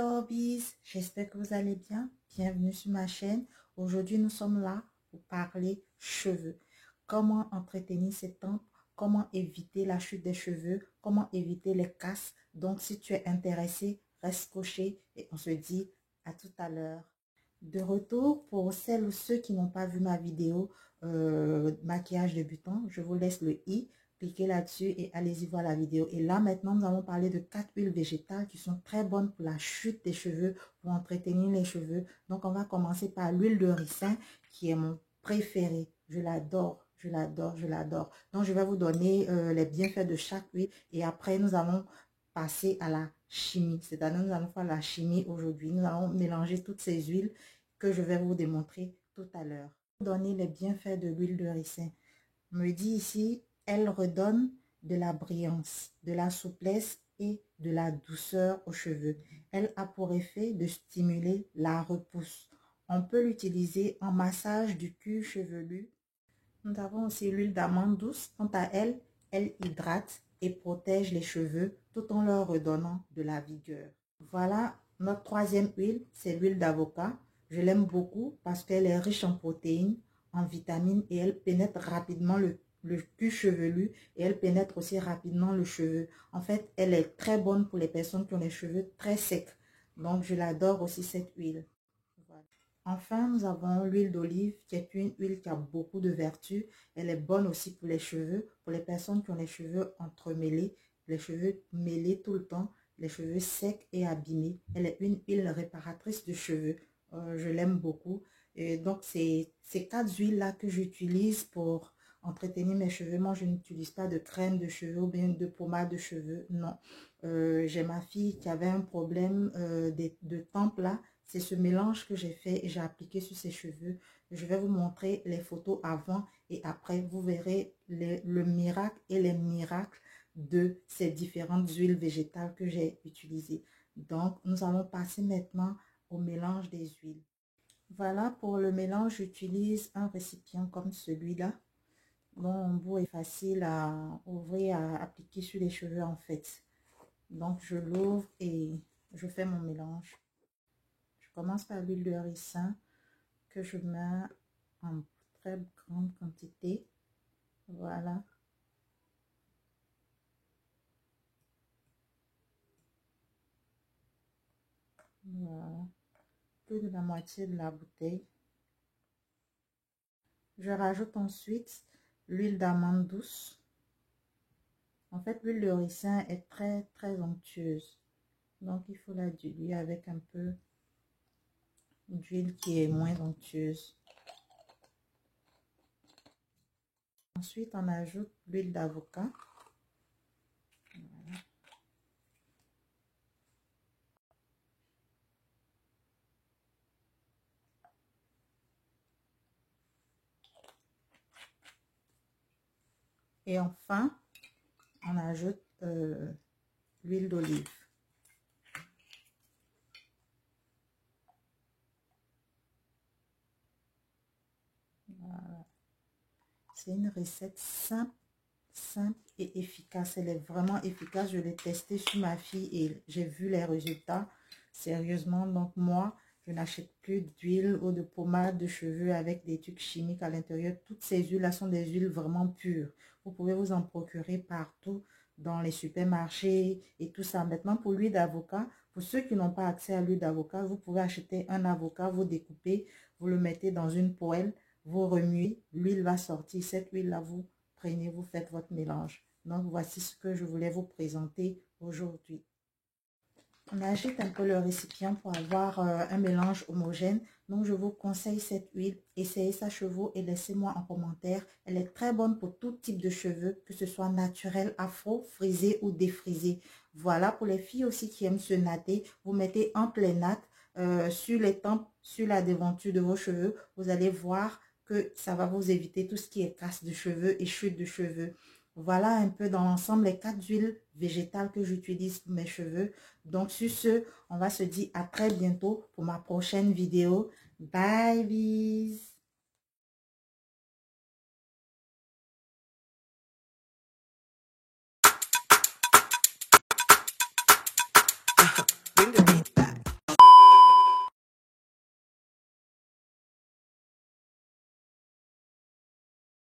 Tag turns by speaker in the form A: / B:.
A: Hello Biz, j'espère que vous allez bien. Bienvenue sur ma chaîne. Aujourd'hui, nous sommes là pour parler cheveux. Comment entretenir ses tempes, comment éviter la chute des cheveux, comment éviter les casses. Donc, si tu es intéressé, reste scotché et on se dit à tout à l'heure. De retour, pour celles ou ceux qui n'ont pas vu ma vidéo maquillage débutant, je vous laisse le i. Cliquez là-dessus et allez-y voir la vidéo. Et là, maintenant, nous allons parler de 4 huiles végétales qui sont très bonnes pour la chute des cheveux, pour entretenir les cheveux. Donc, on va commencer par l'huile de ricin qui est mon préféré. Je l'adore, je l'adore, je l'adore. Donc, je vais vous donner les bienfaits de chaque huile et après, nous allons passer à la chimie. C'est-à-dire, nous allons faire la chimie aujourd'hui. Nous allons mélanger toutes ces huiles que je vais vous démontrer tout à l'heure. Donner les bienfaits de l'huile de ricin. On me dit ici, elle redonne de la brillance, de la souplesse et de la douceur aux cheveux. Elle a pour effet de stimuler la repousse. On peut l'utiliser en massage du cuir chevelu. Nous avons aussi l'huile d'amande douce. Quant à elle, elle hydrate et protège les cheveux tout en leur redonnant de la vigueur. Voilà notre troisième huile, c'est l'huile d'avocat. Je l'aime beaucoup parce qu'elle est riche en protéines, en vitamines et elle pénètre rapidement le cuir chevelu et elle pénètre aussi rapidement le cheveu. En fait, elle est très bonne pour les personnes qui ont les cheveux très secs. Donc, je l'adore aussi cette huile. Voilà. Enfin, nous avons l'huile d'olive qui est une huile qui a beaucoup de vertus. Elle est bonne aussi pour les cheveux, pour les personnes qui ont les cheveux entremêlés, les cheveux mêlés tout le temps, les cheveux secs et abîmés. Elle est une huile réparatrice de cheveux. Je l'aime beaucoup. Et donc, c'est ces 4 huiles-là que j'utilise pour entretenir mes cheveux. Moi, je n'utilise pas de crème de cheveux ou bien de pommade de cheveux. Non. J'ai ma fille qui avait un problème de tempes là. C'est ce mélange que j'ai fait et j'ai appliqué sur ses cheveux. Je vais vous montrer les photos avant et après. Vous verrez le miracle et les miracles de ces différentes huiles végétales que j'ai utilisées. Donc, nous allons passer maintenant au mélange des huiles. Voilà, pour le mélange, j'utilise un récipient comme celui-là. L'embout est facile à ouvrir, à appliquer sur les cheveux en fait. Donc, je l'ouvre et je fais mon mélange. Je commence par l'huile de ricin que je mets en très grande quantité. Voilà. Voilà. Plus de la moitié de la bouteille. Je rajoute ensuite l'huile d'amande douce. En fait, l'huile de ricin est très onctueuse. Donc, il faut la diluer avec un peu d'huile qui est moins onctueuse. Ensuite, on ajoute l'huile d'avocat. Voilà. Et enfin, on ajoute l'huile d'olive. Voilà. C'est une recette simple et efficace. Elle est vraiment efficace. Je l'ai testée sur ma fille et j'ai vu les résultats. Sérieusement, donc moi, je n'achète plus d'huile ou de pommade de cheveux avec des trucs chimiques à l'intérieur. Toutes ces huiles-là sont des huiles vraiment pures. Vous pouvez vous en procurer partout dans les supermarchés et tout ça. Maintenant, pour l'huile d'avocat, pour ceux qui n'ont pas accès à l'huile d'avocat, vous pouvez acheter un avocat, vous découpez, vous le mettez dans une poêle, vous remuez, l'huile va sortir. Cette huile-là, vous prenez, vous faites votre mélange. Donc, voici ce que je voulais vous présenter aujourd'hui. On agite un peu le récipient pour avoir un mélange homogène. Donc, je vous conseille cette huile. Essayez ça chez vous et laissez-moi en commentaire. Elle est très bonne pour tout type de cheveux, que ce soit naturel, afro, frisé ou défrisé. Voilà, pour les filles aussi qui aiment se natter, vous mettez en plein nat sur les tempes, sur la devanture de vos cheveux. Vous allez voir que ça va vous éviter tout ce qui est casse de cheveux et chute de cheveux. Voilà un peu dans l'ensemble les 4 huiles végétales que j'utilise pour mes cheveux. Donc sur ce, on va se dire à très bientôt pour ma prochaine vidéo. Bye, bis. Bring the